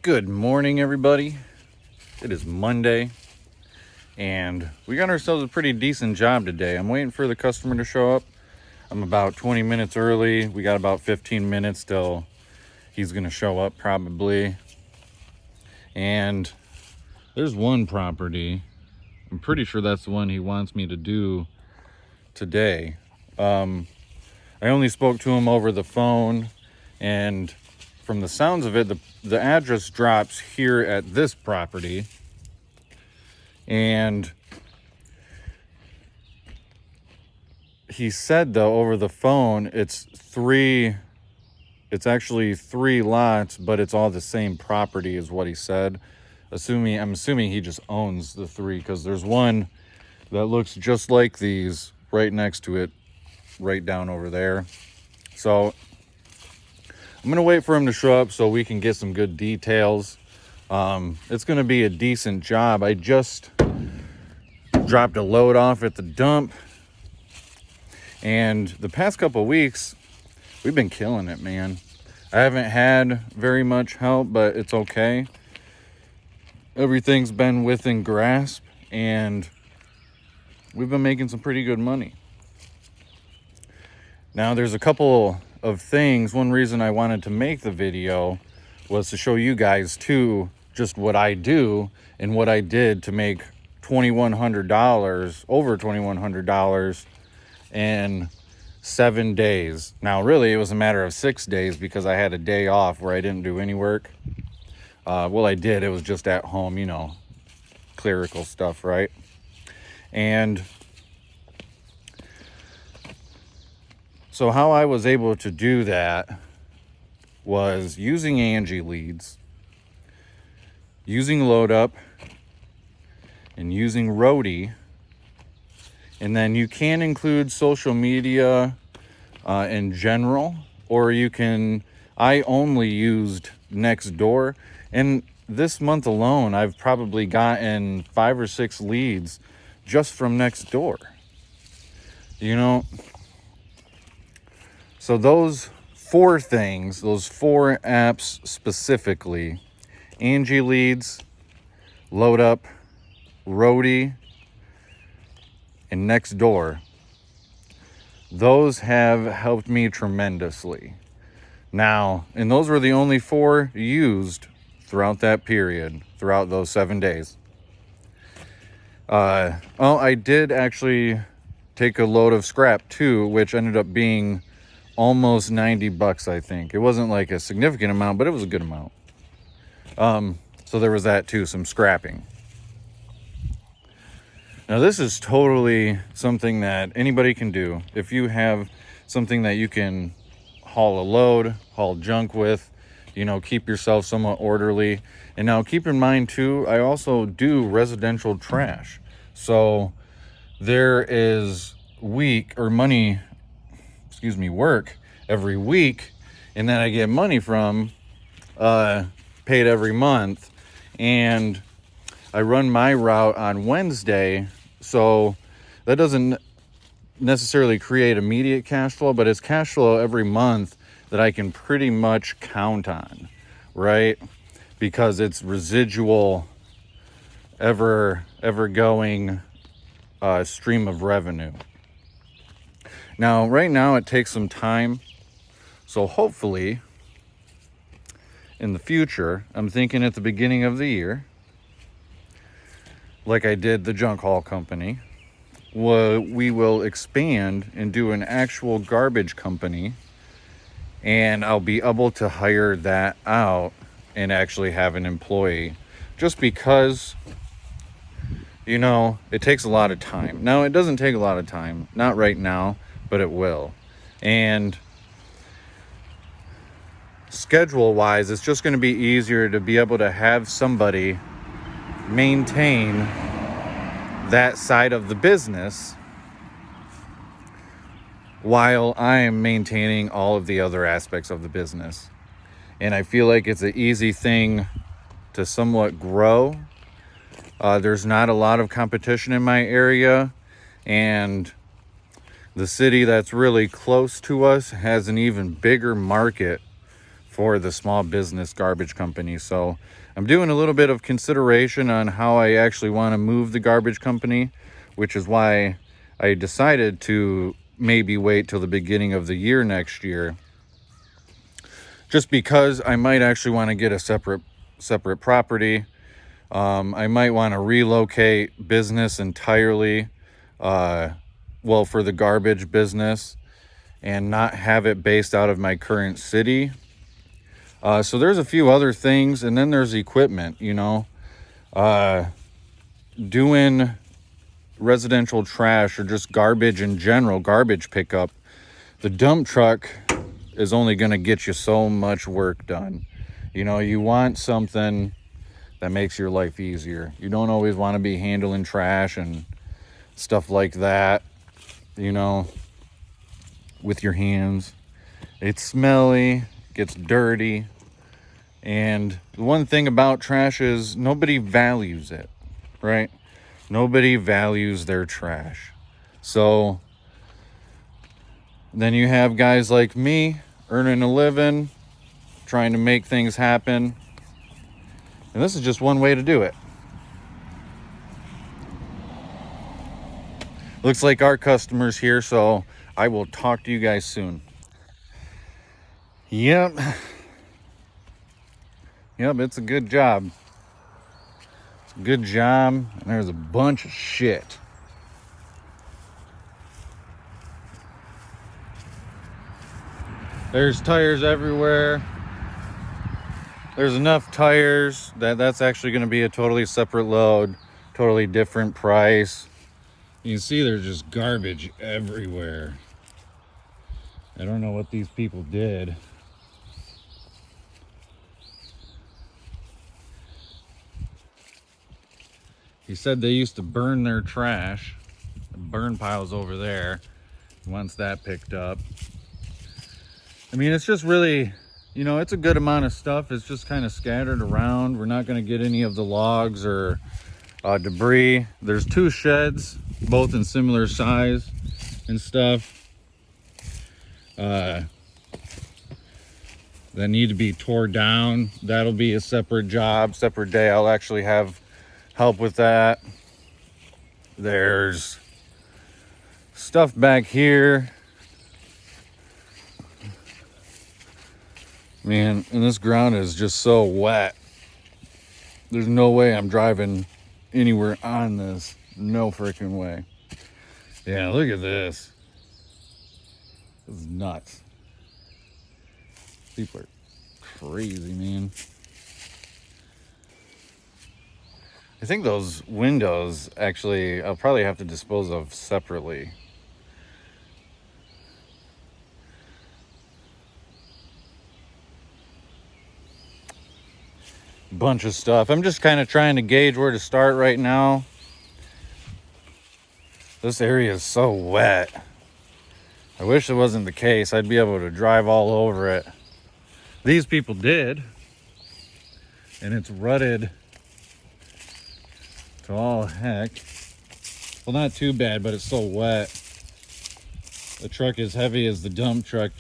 Good morning, everybody. It is Monday, and we got ourselves a pretty decent job today. I'm waiting for the customer to show up. I'm about 20 minutes early. We got about 15 minutes till he's gonna show up probably. And there's one property. I'm pretty sure that's the one he wants me to do today. I only spoke to him over the phone, and from the sounds of it, the address drops here at this property. And he said, though, over the phone, it's actually three lots, but it's all the same property is what he said. I'm assuming he just owns the three, because there's one that looks just like these right next to it, right down over there. So I'm gonna wait for him to show up so we can get some good details. It's gonna be a decent job. I just dropped a load off at the dump, and the past couple of weeks we've been killing it, man. I haven't had very much help, but it's okay. Everything's been within grasp, and we've been making some pretty good money. Now, there's a couple of things. One reason I wanted to make the video was to show you guys too just what I do and what I did to make $2,100, over $2,100 in 7 days. Now, really, it was a matter of 6 days because I had a day off where I didn't do any work. Well, I did. It was just at home, clerical stuff, right? And so how I was able to do that was using Angie leads, using load up, and using roadie. And then you can include social media in general, or I only used Nextdoor. And this month alone, I've probably gotten 5 or 6 leads just from Nextdoor. So those 4 things, those 4 apps specifically, Angie leads, load up, roadie, and Nextdoor, those have helped me tremendously. Now, and those were the only 4 used throughout that period, throughout those 7 days. I did actually take a load of scrap too, which ended up being almost $90, I think. It wasn't like a significant amount, but it was a good amount. So there was that too, some scrapping. Now, this is totally something that anybody can do. If you have something that you can haul a load, haul junk with, keep yourself somewhat orderly. And now keep in mind too, I also do residential trash. So there is work every week, and then I get money from, paid every month. And I run my route on Wednesday, so that doesn't necessarily create immediate cash flow, but it's cash flow every month that I can pretty much count on, right? Because it's residual, ever going stream of revenue. Now, right now it takes some time, so hopefully in the future, I'm thinking at the beginning of the year, like I did the junk haul company, we will expand and do an actual garbage company, and I'll be able to hire that out and actually have an employee, just because it takes a lot of time. Now, it doesn't take a lot of time, not right now, but it will. And schedule wise, it's just going to be easier to be able to have somebody maintain that side of the business while I'm maintaining all of the other aspects of the business. And I feel like it's an easy thing to somewhat grow. There's not a lot of competition in my area, and the city that's really close to us has an even bigger market for the small business garbage company. So I'm doing a little bit of consideration on how I actually want to move the garbage company, which is why I decided to maybe wait till the beginning of the year next year, just because I might actually want to get a separate property. I might want to relocate business entirely, for the garbage business, and not have it based out of my current city. So there's a few other things, and then there's equipment, doing residential trash or just garbage in general, garbage pickup. The dump truck is only going to get you so much work done. You want something that makes your life easier. You don't always want to be handling trash and stuff like that, with your hands. It's smelly, gets dirty. And the one thing about trash is nobody values it, right? Nobody values their trash. So then you have guys like me earning a living, trying to make things happen. And this is just one way to do it. Looks like our customer's here, so I will talk to you guys soon. Yep, it's a good job. It's a good job, and there's a bunch of shit. There's tires everywhere. There's enough tires that's actually going to be a totally separate load, totally different price. You can see there's just garbage everywhere. I don't know what these people did. He said they used to burn their trash. The burn pile's over there. Once that picked up. I mean, it's just really, it's a good amount of stuff. It's just kind of scattered around. We're not going to get any of the logs or debris. There's 2 sheds, both in similar size and stuff, that need to be tore down. That'll be a separate job, separate day. I'll actually have help with that. There's stuff back here. Man, and this ground is just so wet. There's no way I'm driving anywhere on this. No freaking way. Yeah, look at this. This is nuts. People are crazy, man. I think those windows, actually, I'll probably have to dispose of separately. Bunch of stuff. I'm just kind of trying to gauge where to start right now. This area is so wet. I wish it wasn't the case. I'd be able to drive all over it. These people did. And it's rutted to all heck. Well, not too bad, but it's so wet. The truck is heavy as the dump truck.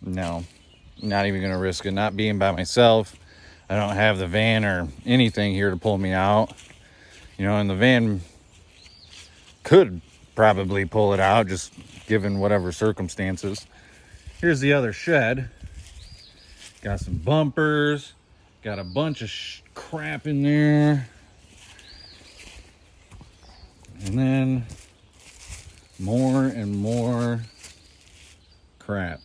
No, not even gonna risk it. Not being by myself, I don't have the van or anything here to pull me out, and the van could probably pull it out, just given whatever circumstances. Here's the other shed. Got some bumpers, got a bunch of crap in there, and then more and more crap.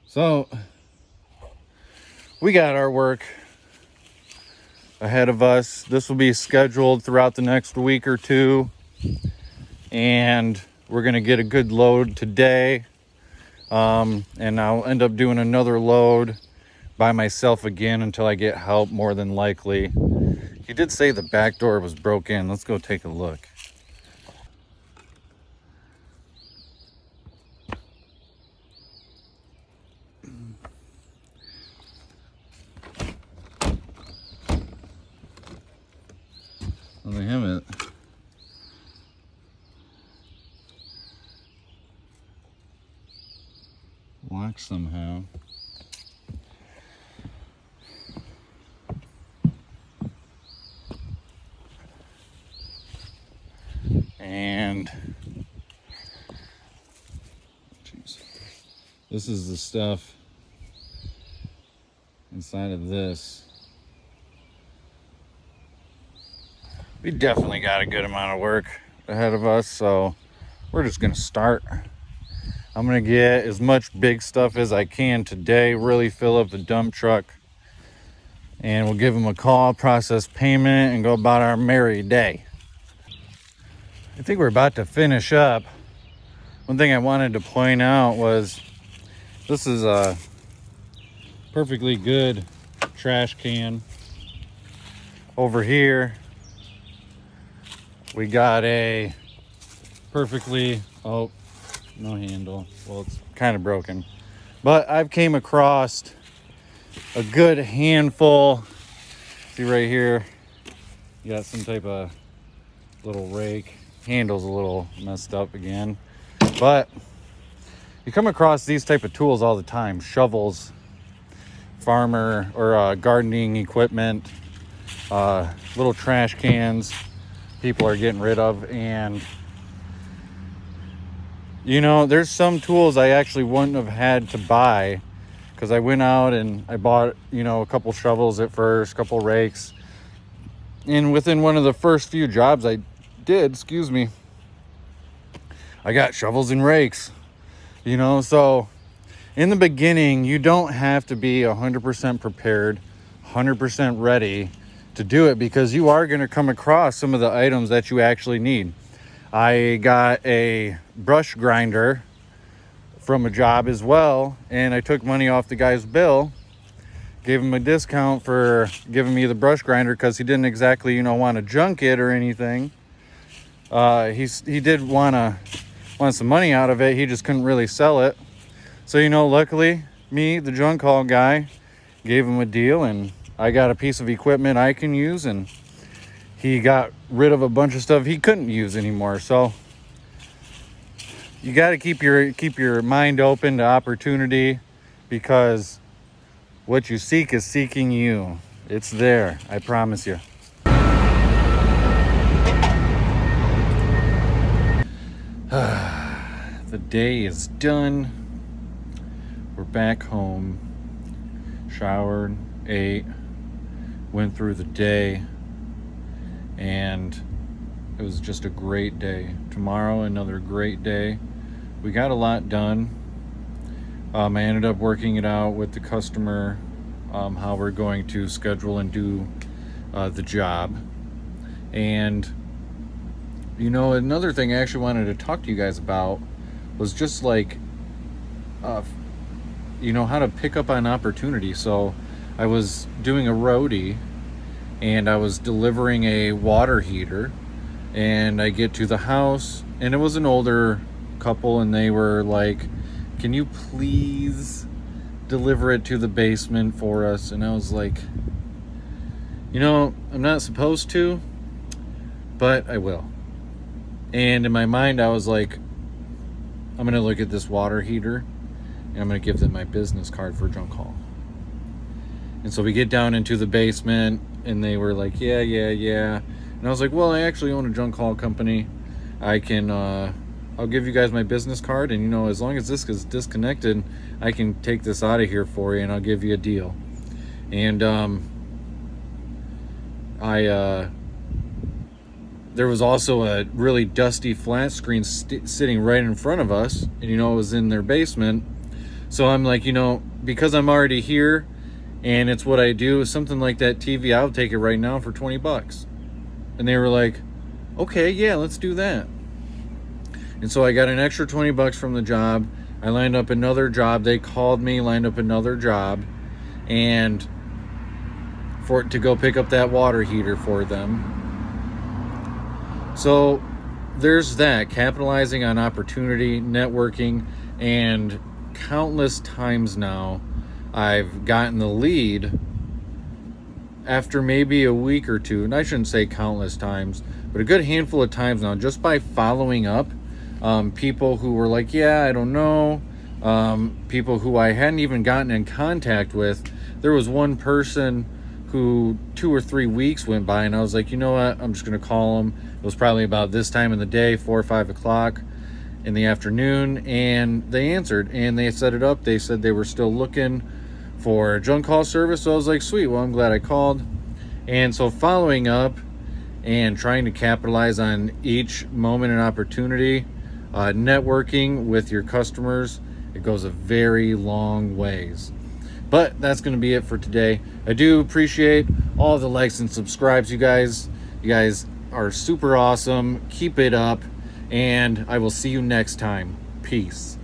So we got our work ahead of us. This will be scheduled throughout the next week or two, and we're gonna get a good load today, and I'll end up doing another load by myself again until I get help, more than likely. He did say the back door was broken. Let's go take a look. Well, they haven't. box somehow. And geez, this is the stuff inside of this. We definitely got a good amount of work ahead of us, so we're just gonna start. I'm gonna get as much big stuff as I can today, really fill up the dump truck, and we'll give them a call, process payment, and go about our merry day. I think we're about to finish up. One thing I wanted to point out was this is a perfectly good trash can. Over here we got a perfectly, oh, no handle. Well, it's kind of broken. But I've came across a good handful. See right here, you got some type of little rake. Handle's a little messed up again. But you come across these type of tools all the time. Shovels, farmer or gardening equipment, little trash cans people are getting rid of. And you know, there's some tools I actually wouldn't have had to buy, because I went out and I bought, you know, a couple shovels at first, a couple rakes, and within one of the first few jobs I did, I got shovels and rakes, you know. So in the beginning, you don't have to be 100% prepared, 100% ready to do it, because you are going to come across some of the items that you actually need. I got a brush grinder from a job as well, and I took money off the guy's bill, gave him a discount for giving me the brush grinder, because he didn't exactly, you know, want to junk it or anything. He did want some money out of it. He just couldn't really sell it. So, you know, luckily me, the junk haul guy, gave him a deal, and I got a piece of equipment I can use, and he got rid of a bunch of stuff he couldn't use anymore. So you got to keep your mind open to opportunity, because what you seek is seeking you. It's there, I promise you. The day is done. We're back home. Showered, ate, went through the day, and it was just a great day. Tomorrow, another great day. We got a lot done. I ended up working it out with the customer, how we're going to schedule and do the job. And you know, another thing I actually wanted to talk to you guys about was just like, you know, how to pick up on opportunity. So I was doing a roadie, and I was delivering a water heater, and I get to the house, and it was an older couple, and they were like, can you please deliver it to the basement for us? And I was like, you know, I'm not supposed to, but I will. And in my mind, I was like, I'm going to look at this water heater, and I'm going to give them my business card for junk haul. And so we get down into the basement, and they were like, yeah. And I was like, well, I actually own a junk haul company. I can, I'll give you guys my business card, and, you know, as long as this is disconnected, I can take this out of here for you, and I'll give you a deal. And there was also a really dusty flat screen sitting right in front of us, and, you know, it was in their basement. So I'm like, you know, because I'm already here and it's what I do, something like that TV, I'll take it right now for $20. And they were like, okay, yeah, let's do that. And so I got an extra $20 from the job. I lined up another job. They called me, lined up another job, and to go pick up that water heater for them. So there's that, capitalizing on opportunity, networking, and countless times now I've gotten the lead after maybe a week or two, and I shouldn't say countless times, but a good handful of times now, just by following up. People who were like, yeah, I don't know, people who I hadn't even gotten in contact with. There was one person who 2 or 3 weeks went by, and I was like, you know what, I'm just going to call them. It was probably about this time in the day, 4 or 5 o'clock in the afternoon, and they answered, and they set it up. They said they were still looking for junk call service. So I was like, sweet, well, I'm glad I called. And so following up and trying to capitalize on each moment and opportunity, networking with your customers, it goes a very long ways. But that's going to be it for today. I do appreciate all the likes and subscribes, you guys. You guys are super awesome. Keep it up, and I will see you next time. Peace.